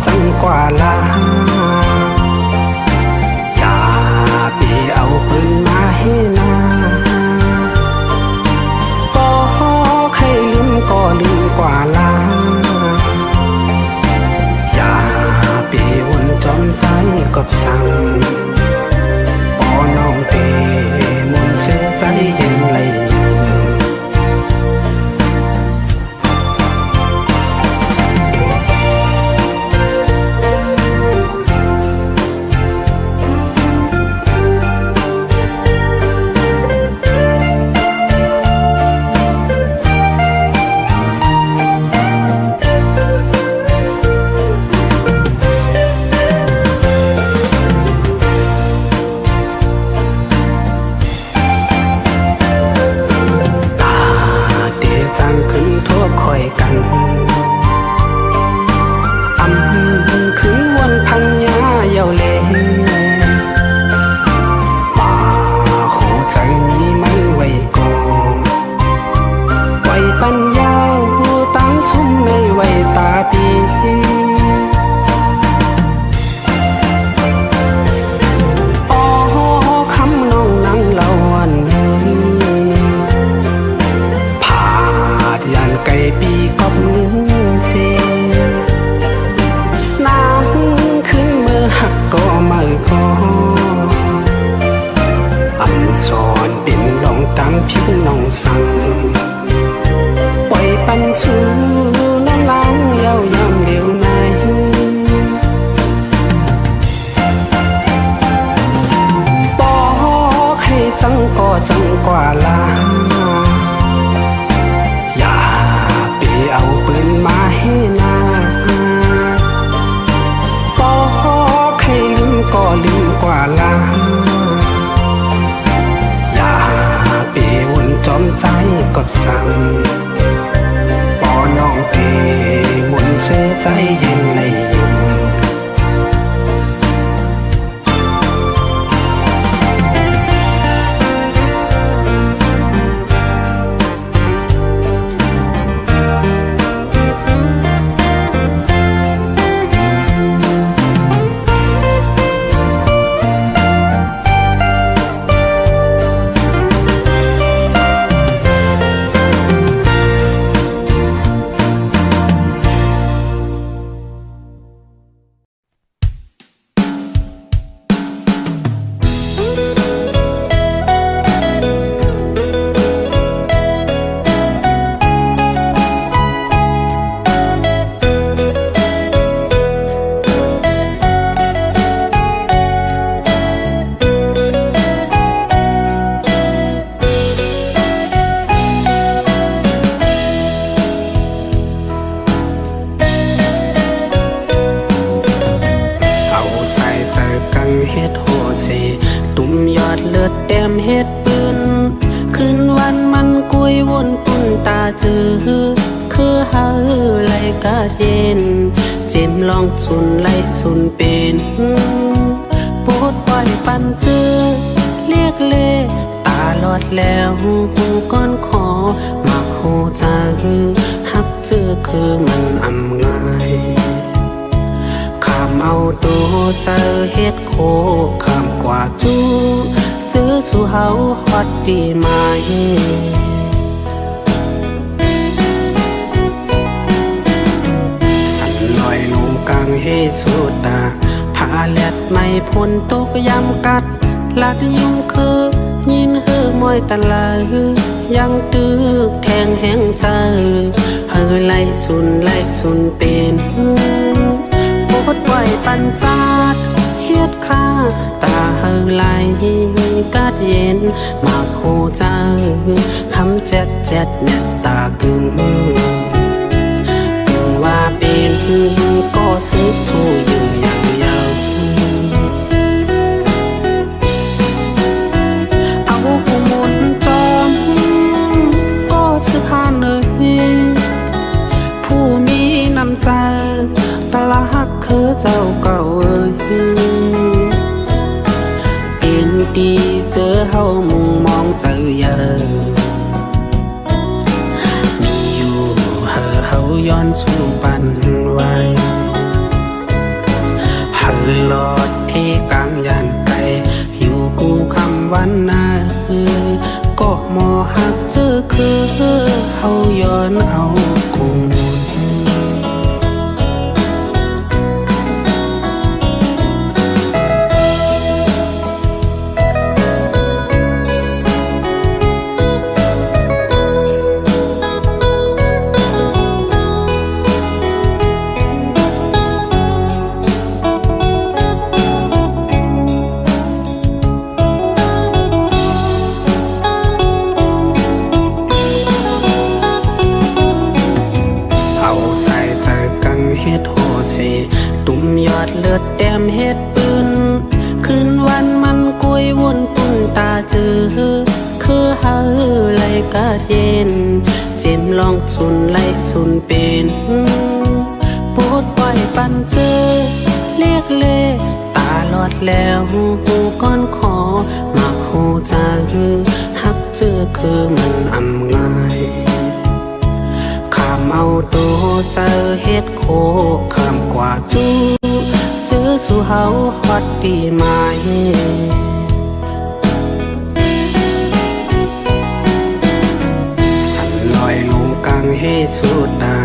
จังกว่าลาอย่าไปเอาปืนมาให้นาก็ใครลืมก็ลืมกว่าลาอย่าไปวนจอมใจกับสั่งปอน้องเตมนเชื่อใจเย็นเลยพี่น้องสั่งปล่อยปันสู่น้องล้างเย้ายำเดียวในบอกให้จังก็จังกว่าลาอย่าไปเอาปืนมาให้นาบอกให้ลืมก็ลืมกว่าลาจอมใจกับสั่งปอน้องเตมนเชื่อใจเย็นเลยอยู่เฮ็ดโหเสตุ่มยอดเลือดแต้มเฮ็ดปืนคืนวันมันกุยวนปุ่นตาจือคือเฮาไหลกะเย็นเจ็มลองสุนไหลสุนเป็นโปดปล่อยปันจือเรียกเล่ตาลอดแล้วหูก้อนขอมักหูจาฮักจือคือมันอำง่ายเอาตัวเจอเฮ็ดโคคำกว่าจูเจอสู่เฮาฮอดดีไหมสันลอยลงกลางเฮสุตาผาแลดไม่พ้นตกยำกัดลัดยุ่งคือยินเฮือมวยตะลายังตึกแทงแหงใจเฮอไล่สุนเป็นปดปล่อยปัญจาดเฮ็ดข้าตาเฮอไหลกัดเย็นมากโหใจคำเจ็ดเน็ตตากึ่งว่าเป็นก็ซื้อผู้อยู่อย่างยาวเอาผู้หมุนจอมก็ซื้อผ่านเลยผู้มีน้ำใจตลาดคือเจ้าเก่าเป็นดีเจอเฮามุงมองเจอเยอะมีอยู่เฮาย้อนสู่ปันไว้ คือเฮาย้อนเอาคงเฮ็ดโหเสตุ่มยอดเลือดแต้มเฮ็ดปืนคืนวันมันกวยวนปุ่นตาเจอคือเฮาไหลกะเย็นเจ็มลองสุนไหลสุนเป็นปวดปล่อยปันเจอเรียกเล่ตาลอดแล้วหูก้อนขอมาหูจาฮักเจอคือมันอำง่ายเอาตัวเจอเฮ็ดโคข้ามกว่าจูเจอสู่เฮาฮอดดีไหมฉันลอยลงกลางเฮสุตา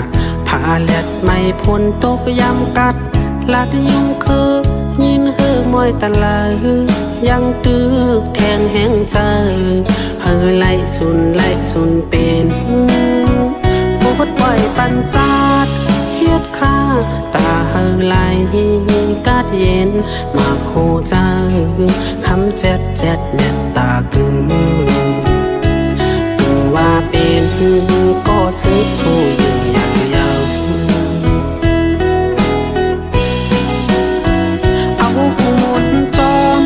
ผาเล็ดไม่พ้นตกยำกัดลัดยุงคือยินเฮือมวยตะลายังตึกแทงแห้งเจอเฮอไล่สุนเป็นปดปล่อยปัญจาดเฮ็ดข้าตาเฮอไหลกาดเย็นมาโคจาคำเจ็ดเน็ตตากึ่งตัวว่าเป็นก็ซื้อผู้อยู่ยาวเอาหูหมดจอม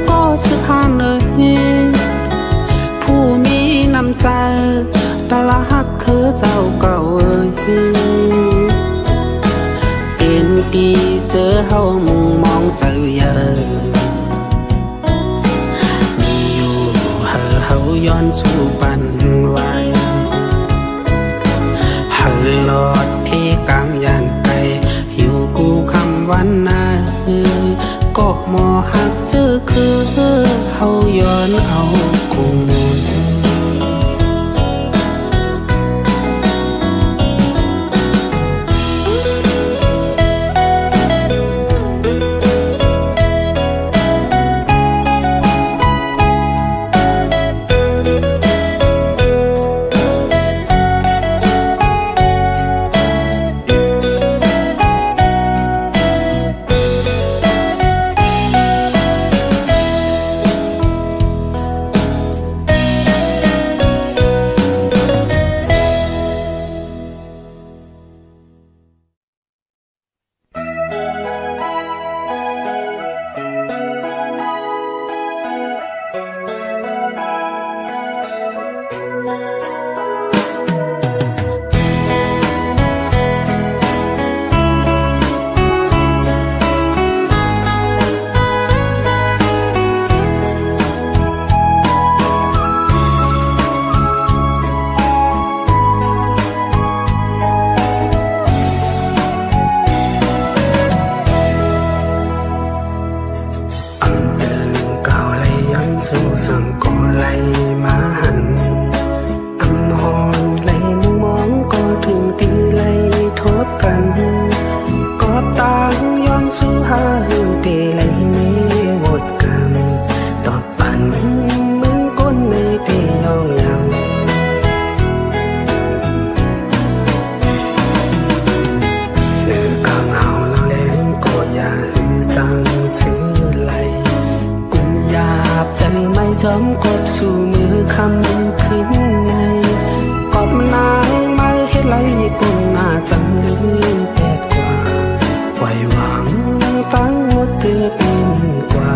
ก็ซื้อผ่านเลยผู้มีน้ำใจตาละฮักคือเจ้าเก่าเป็นดีเจอเฮามุงมองเจอเยอะมีอยู่เฮาย้อนสู่ปันไว้เฮาลอดพี่กลางยานไกลอยู่กูคำวันนาก็มอฮักเจอคือเฮาย้อนเอาคงจอมกบสู่มือคำขึ้นในกบนายไม่เฮ็ดไรกุนหน้าจังลืมแปดกว่าปล่อยหวังตั้งหมดเตือเป็นกว่า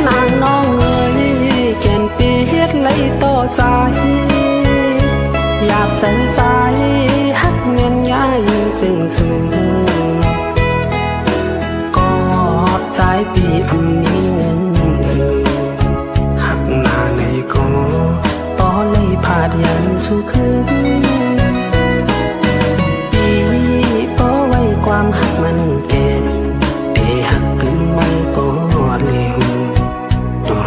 นางน้องเอ๋ยแก่นปีเฮ็ดไรต่อใจอยากใจฮักเงียนย้ายจึงสูงสายปีอันนี้หักหน้าในก็ต่อเลยพาดยันสู่คืนปีป้อไว้ความหักมันแก่เทหักกึ่งมันก็เร็วตัว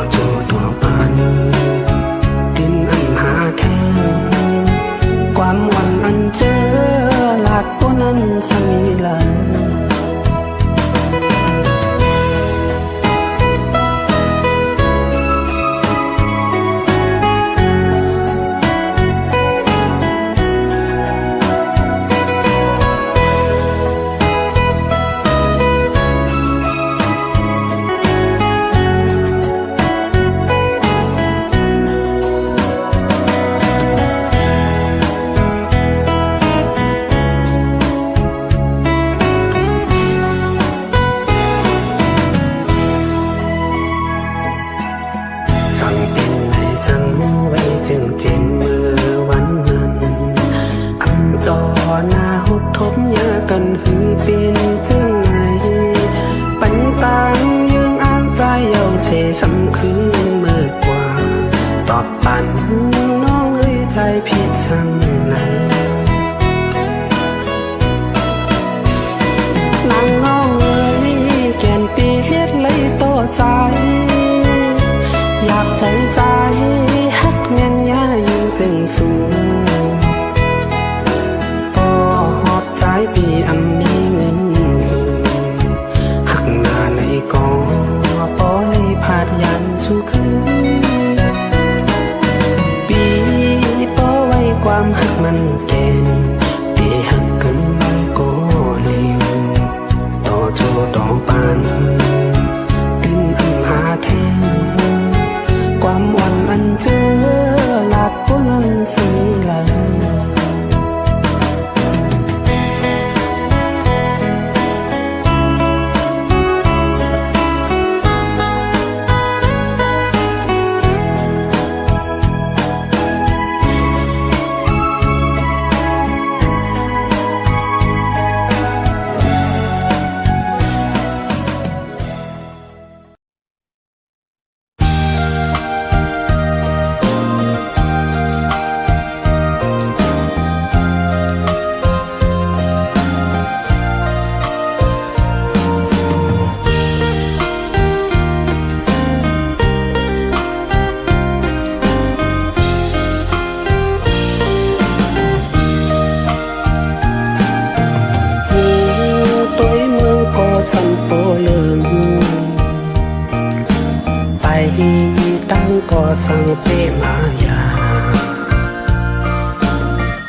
ทั้งนั้นนางน้องเอ๋ยแก่นปีเฮ็ดเลยโตใจอยากใจใจฮักแม่นยาอยู่จึงสูงก็หอบใจปีอันมีเงินหักหน้าในกอปล่อยผาดยันสู่คืนปีปอไว้ความหักมันแก่นตีหักกันก็เร็วต่อโทต่อปันดึงอันหาแทนความอ่อนอันเจอหลักบนสีไหลสัมโปเลิมไปตั้งก่อสังเปมายา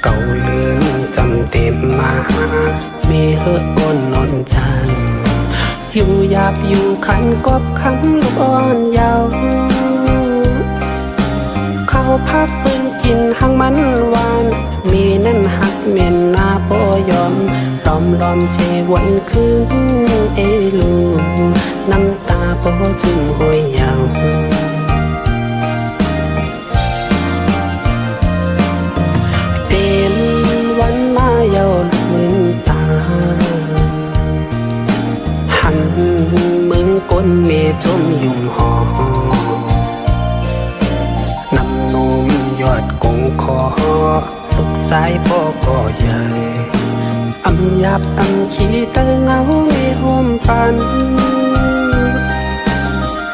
เก่าลืมจำเต็มมามีเฮือกก้นนอนจังอยู่หยาบอยู่ขันกบคำลูกอ่อนยาวเข้าพักปืนกินหังมันหวานมีนั่นหักเมียนนาโปยอมล้อมเชวันคืนเอลูน้ำตาโปจึงห้อยยาวเต็มวันมาเยาลืมตาหันมึงก้นเมจมยุ่มหอน้ำนมยอดกงคอลูกสายพ่อก็ใหญ่อำยับอำขี้เตอเงาไม่ห่มปัน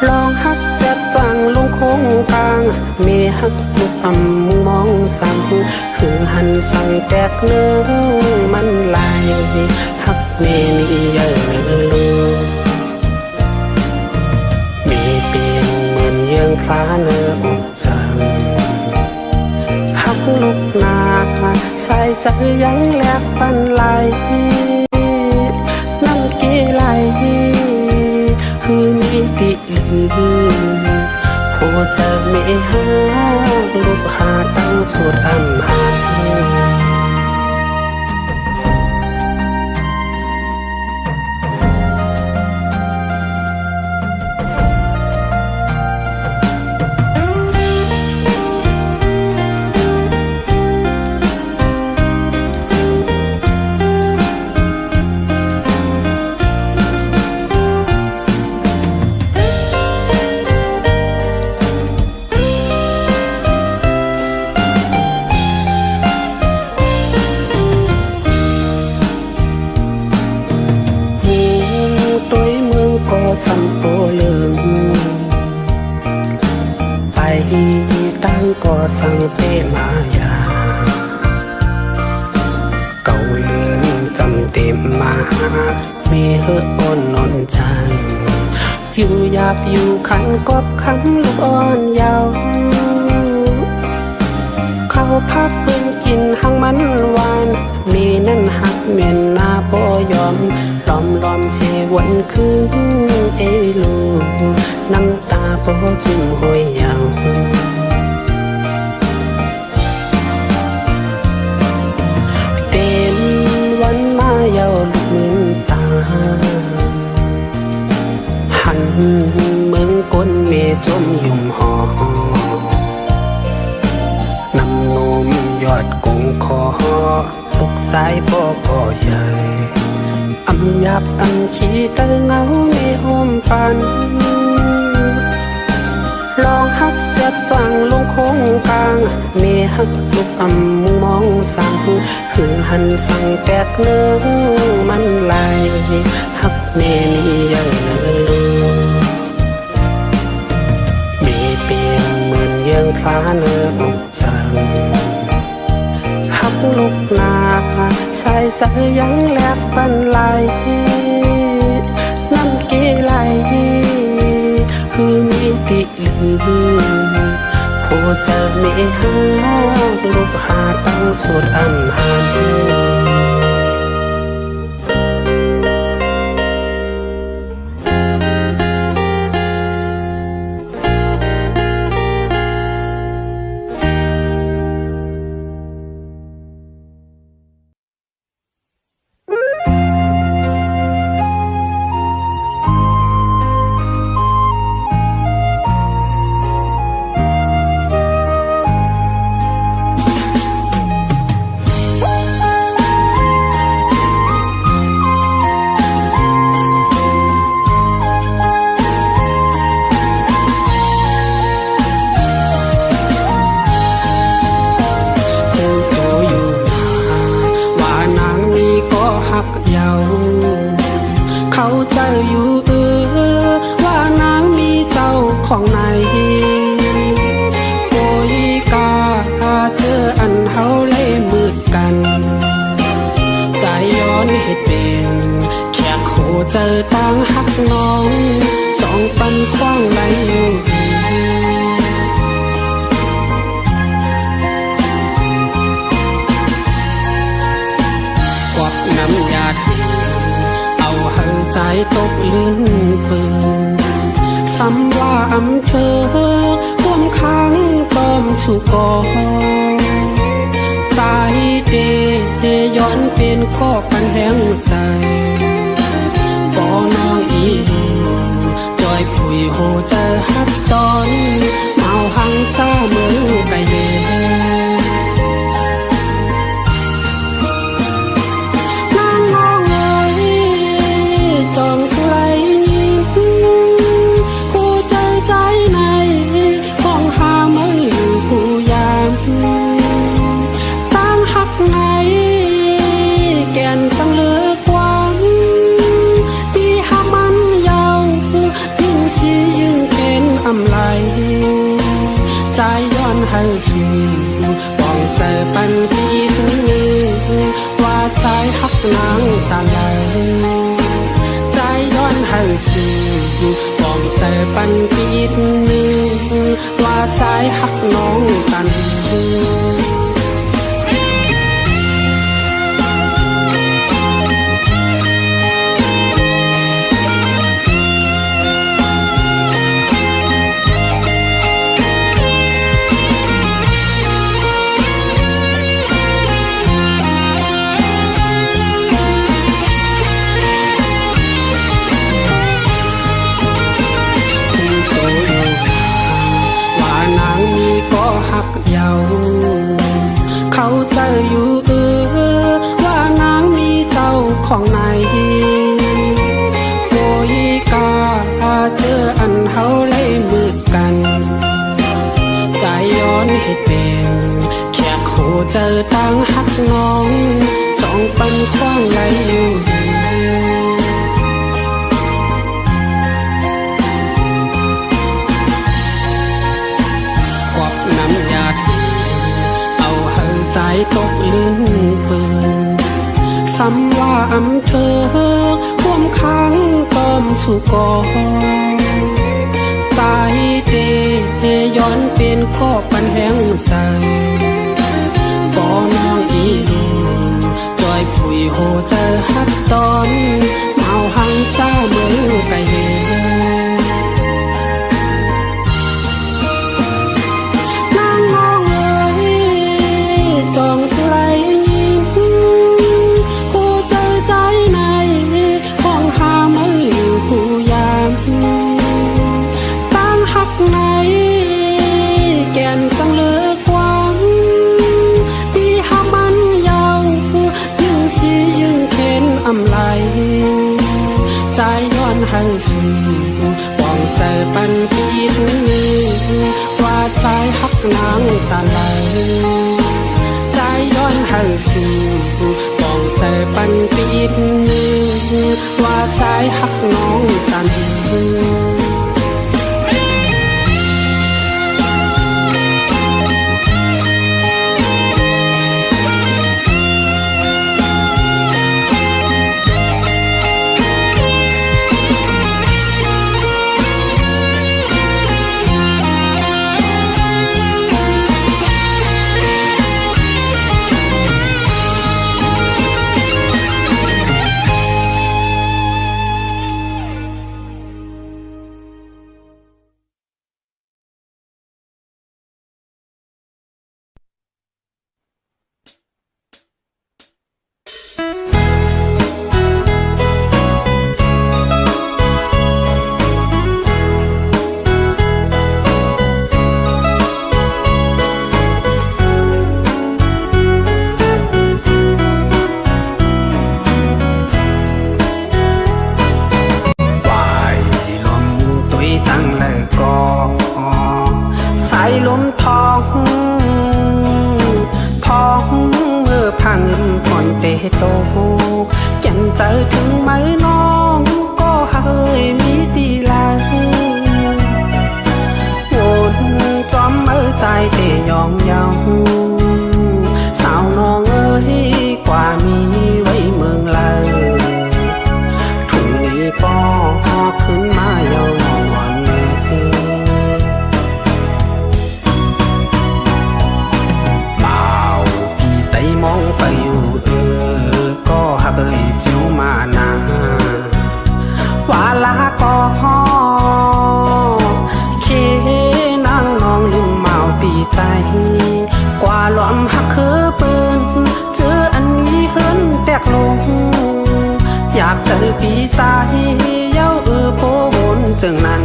ลองฮักจัดตั้งลงคงกลางมีฮักลูกอำมองสั่งคือหันสั่งแตกเนื้อมันลายฮักเมนี่เยอะลูมีเปลี่ยนเหมือนเยื่องพลาเนื้ออกจังฮักลูกนาใส่ใจยังแลกปันไหลน้ำกีไหลคือมีติลือผู้จะไม่หาลูกหาตั้งสุดอำหาสัมโปเลิมไปตั้งก่อสังเปมายาเก่าลืมจำเต็มมามีเฮือกก้นนอนจังอยู่หยาบอยู่ขันกบคำลูกอ่อนยาวเข้าพักปืนกินหังมันหวานมีนั่นหักเมียนนาโปยอมล้อมเชวันคืนเอลูน้ำตาโปจึงห้อยยาวเต็มวันมาเยาลืมตาหันมึงก้นเมจมยุ่มหอน้ำนมยอดกงคอลูกสายพ่อก็ใหญ่อำยับอำขี้เตอเงาไม่ห่มปันลองฮักจัดตั้งลงคงกลางมีฮักลูกอำม สั่งหือหันสั่งแปดเนื้อมันไหลฮักเมมียังเนื้อมีเปียงเหมือนเยืองพลาเนื้ออกจังฮักลุกนาใส่ใจยังแลบปันไหลน้ำกีไหลคือมีติลือผู้จะมีหาลูกหาตั้งสุดอำหันเขาใจอยู่ว่านางมีเจ้าของไหนโอยกาเธออันเฮาเล่มืดกันใจย้อนเหตุเป็นแค่โคเจอต่างหักน้องจองปันคว้างไหลอยู่กวักน้ำยาเอาให้ใจตกลื่นปืนซ้ำว่าอำเภอร่วมค้างต้อมสุกอใจเดย้อนเป็นข้อปันแห่งใจบ่น้องอีจอยผุยโหใจฮักตอนเมาหังเจ้ามือไกลเย่จองสุไลยิ้มคู่ใจใจในห้องหาไม่อยู่กูยามตั้งหักในแก่นสังเลือกวางปีหามันยาวยิ่งชี้ยิ่งเป็นอำไลใจย้อนให้ชูปองใจปันพิษว่าใจหักนางตาไหลใจย้อนให้สู่ปองใจปันปิดว่าใจหักน้องตันหักเยาเขาใจอยู่ว่านางมีเจ้าของไหนโอยกาเจออันเฮาเล่มืดกันใจย้อนเหตุเป็นแค่โคเจอตั้งหักน้องจองปันคว้างไหลอยู่ใจตกลื่นปืนซ้ำว่าอำเภอร่วมค้างต้อมสุกอใจเดย้อนเป็นข้อปันแห่งใจบ่น้องอีจอยผุยโหเจอฮักตอนเมาหังเจ้ามือไกลจองสุไลยิ้มคู่ใจใจในห้องหาไม่อยู่กูยามตั้งหักในแก่นสังเลือกวางปีหามันยาวยิ่งชี้ยิ่งเข็นอำไลใจย้อนให้สู่ปองใจปันปิดว่าใจหักนางตาไหลใจย้อน สิมองใจปันปิดว่าใจหักน้องกัน สายลมทองพองเมื่อพังผ่อนเตโตแก่นเจอถึงไหมน้องก็เฮยมีดีลายวนจอมเมื่อใจเตยองเยาสาวน้องเอ้ยกว่านี้ไว้เมืองเลยถุงนี้ปอขึ้นมาเยาวันมองไปอยู่ก็เคยเจียวมานาว่าลาก็เคนั่งน้องลืมเมาปีไตกว่าหลอมหักคือปืนเจออันมีเฮิรนแตกลงอยากเจอปีใจเย้าโพวนจึงนั้น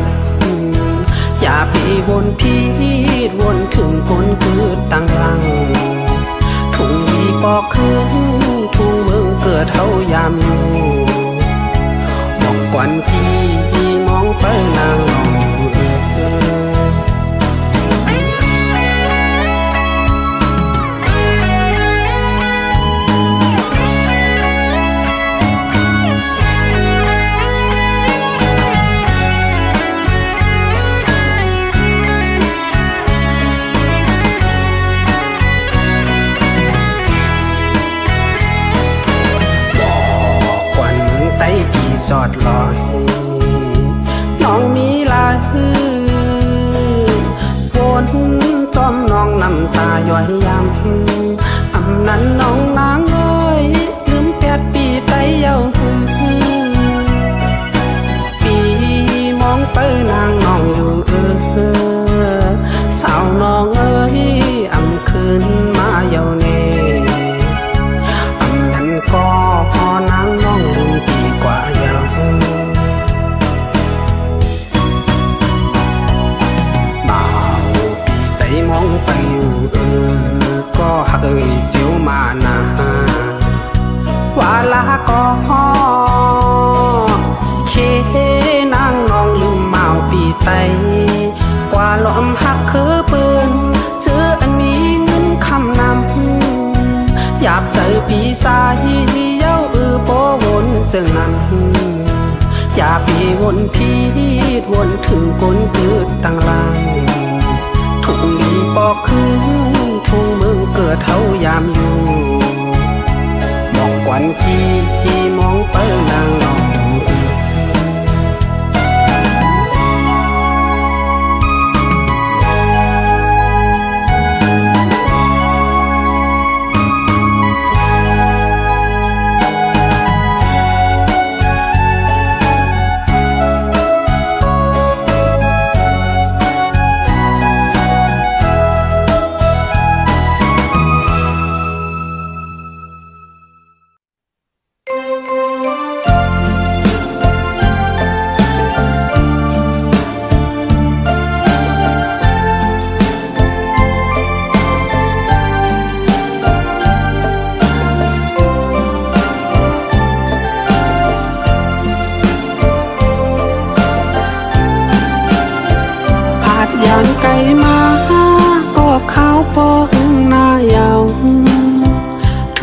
อย่าปีวนพีดวนถึงคนคือตั้งหลังทุ่งอีปอกขึ้นทุ่งเมืองเกิดเฮายามอยู่บอกกวนพี่มองไปนางลองจอดลอยน้องมีลายวนจอมน้องน้ำตาย่อยยำอำนั้นน้องนางเอ้ยลืม8 ปีไตเย้าปีมองไปนางน้องอยู่สาวน้องเอ้ยอำคืนมาเย้าเน่อำนั้นก็พอนางน้องลืมปีกว่าเย้ามองไปอยู่ก็หักเจียวมานาว่าลาก็เคนั่งน้องลืมเมาปีไตกว่าลมหักคือปืนเจออันมีเงินคำนำหยาบใจปีใจเย้าโปวนจึงนั้นอย่าปีวนพีดวนถึงก้นเกิดตั้งหลังทุ่งนี้ปอกขึ้นทุ่งเมืองเกิดเฮายามอยู่มองกวนพี่มองไปนางนอง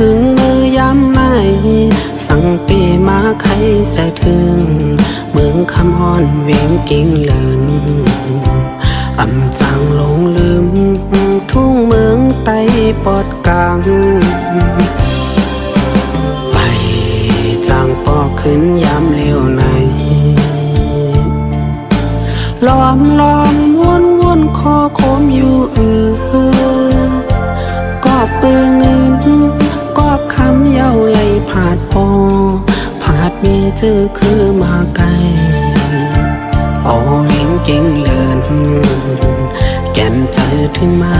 ถึงมือยามไหนสั่งเปมาใครจะถึงเมืองคำอ่อนเวียงกิ่งเลินอำจางหลงลืมทุ่งเมืองไต้ปอดกลางไปจางปอกขึ้นยามเลี้ยวในล้อมวนคอโคมอยู่กอบปืนเงินกอบคำเย้าใหญ่ผาดปอผาดเมียเจอคือมาไกลเอาเวียงเก่งเลินแก่นเจอถึงมา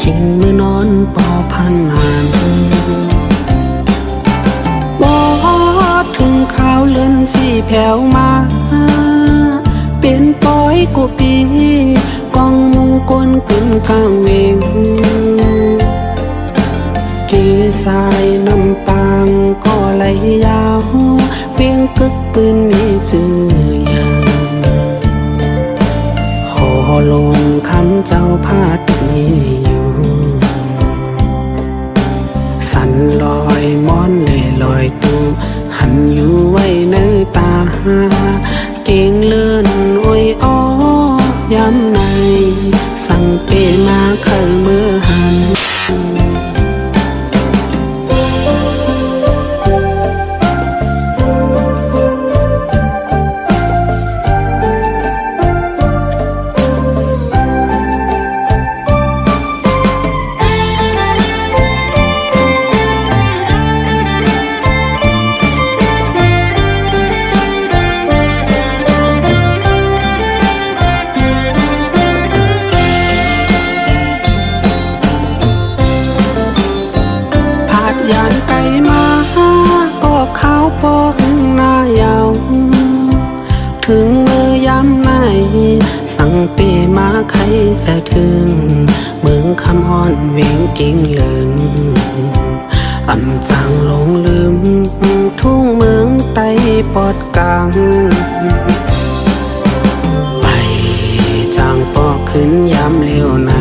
คิงมือนอนปอพันนานบอถึงข่าวเลื่อนสีแผ่วมาเป็นปอยกูปีกองมุงกลกึ่งกลางเวงกีสายน้ำปางก็ไหลยาวเพียงกึกปืนมีจื่อยังหอลงคำเจ้าพาดนี้อยู่สันลอยม้อนเล่ลอยตูหันอยู่ไว้ในตาเก่งเลื่อนโอ้ยอ้อยำในสั่งเปมาเคยเมื่อหันยานไก่มาก็ข้าวปอหึงหน้ายาวถึงมือยามไหนสั่งเปมาใครจะถึงเมืองคำอ่อนเวียงกิ่งเลินอำจางหลงลืมทุ่งเมืองไต้ปอดกลางไปจางปอกขึ้นยามเลี้ยวใน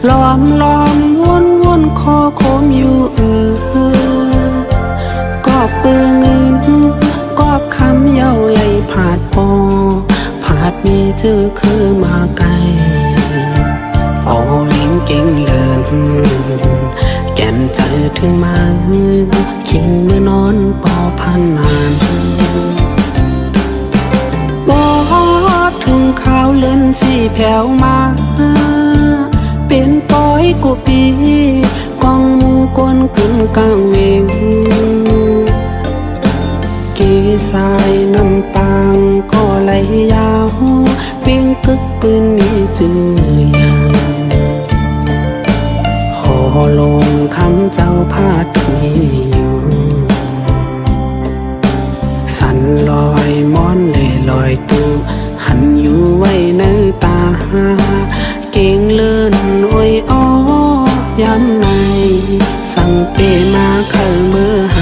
ล้อมวนคอโคมอยู่กอบปืนเงินกอบคำเย้าใหญ่ผาดปอผาดเมียเจอคือมาไกลเอาเลี้ยงเก่งเลินแก่นเจอถึงมาคิงเมื่อนอนปอพันนานบอถึงข่าวเลื่อนสีแผ่วมาเป็นปอยกูปีกองมุงกลกึ่งกลางเวงกีสายน้ำปางก็ไหลยาวเพียงกึกปืนมีจื่อยังหอลงคำเจ้าพาดนี้อยู่สันลอยม้อนเล่ลอยตูหันอยู่ไว้ในตาเก่งเลื่อนโอ้ยอ้อยำในสั่งเปมาเคยเมื่อ